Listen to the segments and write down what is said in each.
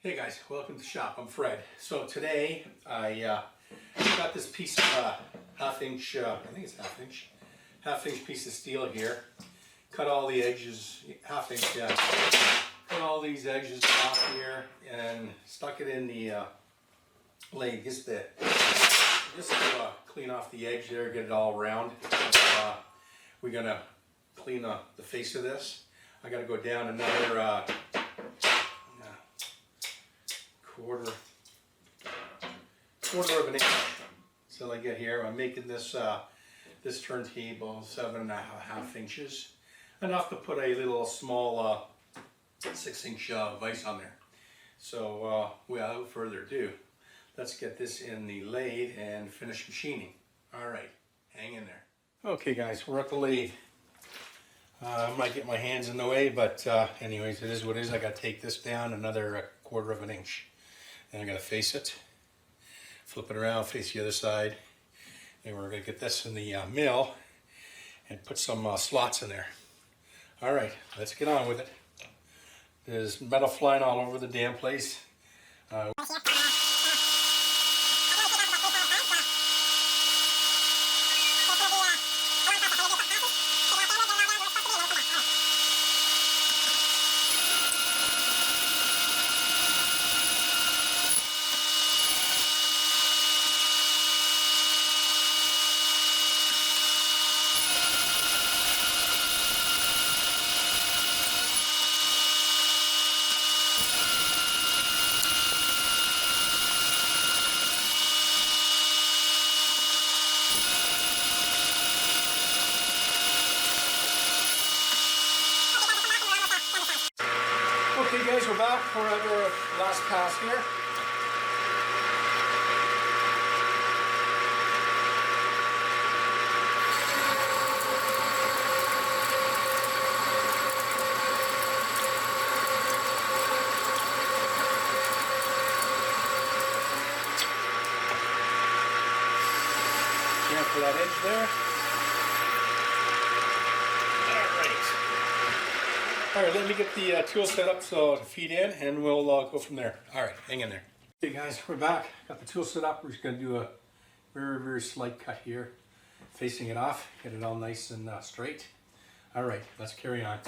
Hey guys, welcome to the shop. I'm Fred. So today I got this piece of half-inch, I think it's half-inch piece of steel here. Cut all the edges, half-inch, yeah. Cut all these edges off here and stuck it in the lathe just to clean off the edge there, get it all round. We're gonna clean the face of this. I gotta go down another quarter of an inch. So I get here, I'm making this this turntable 7.5 inches, enough to put a little small 6-inch vise on there. So without further ado, let's get this in the lathe and finish machining. All right, hang in there. Okay guys, we're at the lathe. I might get my hands in the way, but anyways, it is what it is. I got to take this down another quarter of an inch. Then I got to face it, flip it around, face the other side, and we're going to get this in the mill and put some slots in there. All right, let's get on with it. There's metal flying all over the damn place. Okay guys, we're back for our last pass here. For that edge there. All right, let me get the tool set up so to feed in, and we'll go from there. All right, hang in there. Okay guys, we're back. Got the tool set up. We're just going to do a very, very slight cut here, facing it off, get it all nice and straight. All right, let's carry on.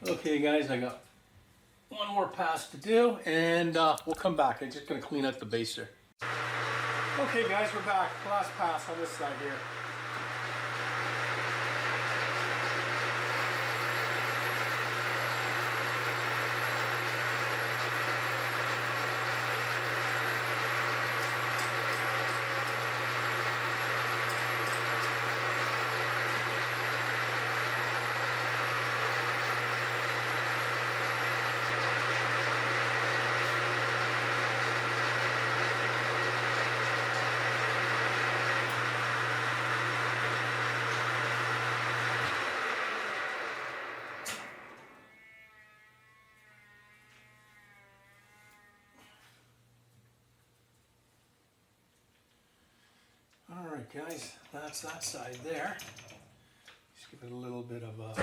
Okay guys, I got one more pass to do, and we'll come back. I'm just going to clean out the baser. Okay guys, we're back. Last pass on this side here. guys, that's that side there. Just give it a little bit of a...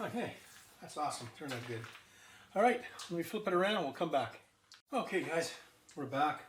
Okay, that's awesome. Turned out good. All right, let me flip it around and we'll come back. Okay, guys, we're back.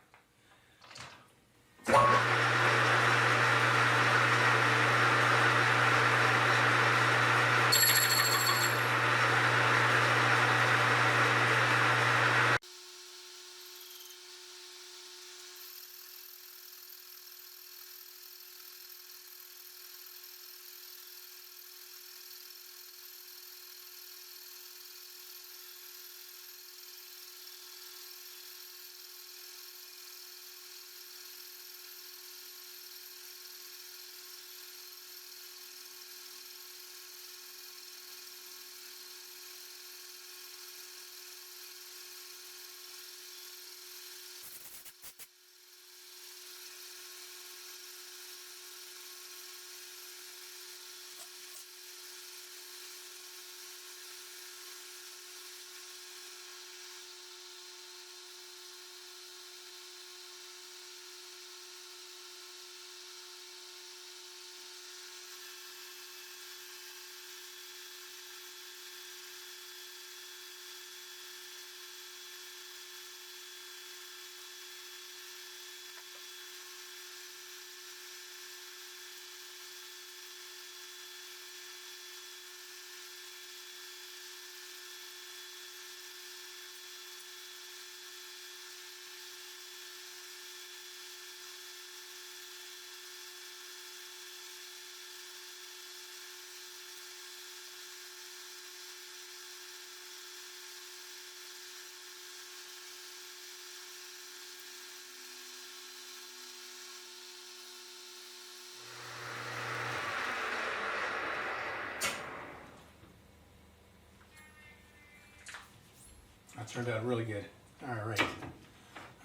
That turned out really good. All right,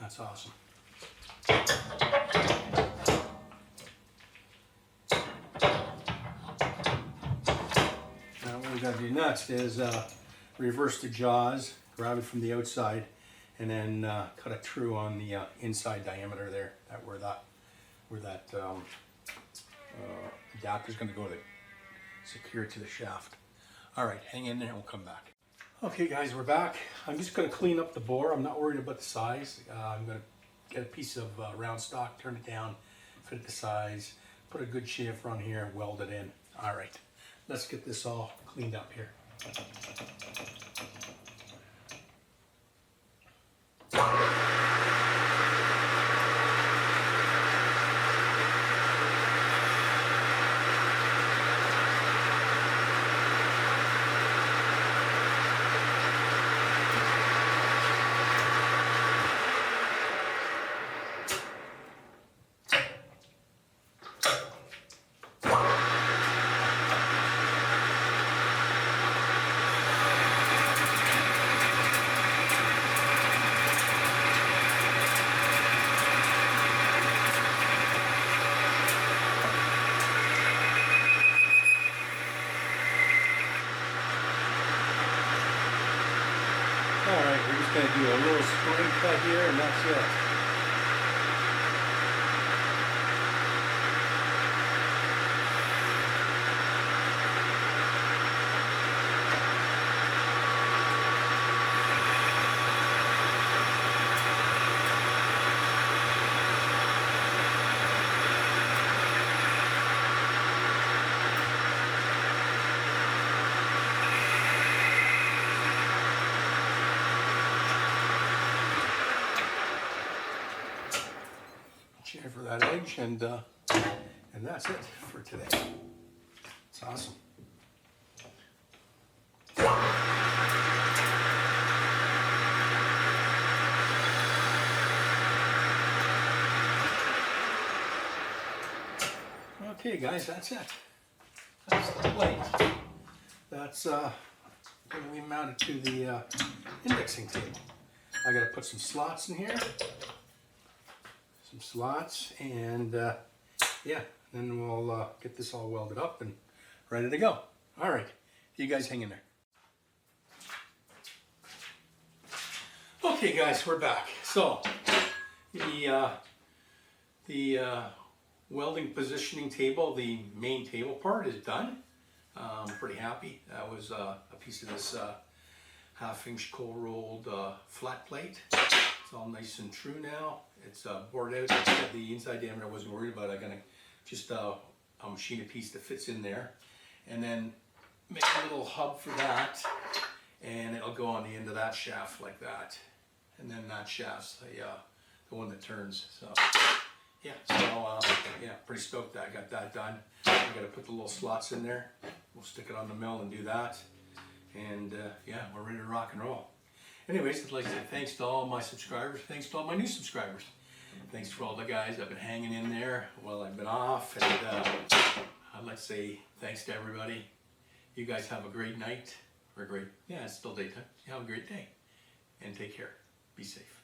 that's awesome. Now what we got to do next is reverse the jaws, grab it from the outside, and then cut it through on the inside diameter there. Where that adapter is going to go to secure it to the shaft. All right, hang in there and we'll come back. Okay guys, we're back. I'm just going to clean up the bore. I'm not worried about the size. I'm going to get a piece of round stock, turn it down, fit it the size, put a good chamfer on here, and weld it in. All right, let's get this all cleaned up here. Alright, we're just going to do a little spring cut here and that's it. Chamfer that edge, and that's it for today. It's awesome. Okay guys, that's it. That's the plate. That's going to be mounted to the indexing table. I got to put some slots in here. Some slots, and yeah, then we'll get this all welded up and ready to go. All right, you guys hang in there. Okay guys, we're back. So the welding positioning table, the main table part is done. I'm pretty happy. That was a piece of this 1/2-inch cold rolled flat plate. It's all nice and true now. It's bored out. The inside diameter I wasn't worried about. I'm gonna just machine a piece that fits in there, and then make a little hub for that, and it'll go on the end of that shaft like that, and then that shaft's the one that turns. So yeah, yeah, pretty stoked that I got that done. I got to put the little slots in there. We'll stick it on the mill and do that, and yeah, we're ready to rock and roll. Anyways, I'd like to say thanks to all my subscribers. Thanks to all my new subscribers. Thanks for all the guys that have been hanging in there while I've been off. And I'd like to say thanks to everybody. You guys have a great night. Or great, yeah, it's still daytime. You have a great day. And take care. Be safe.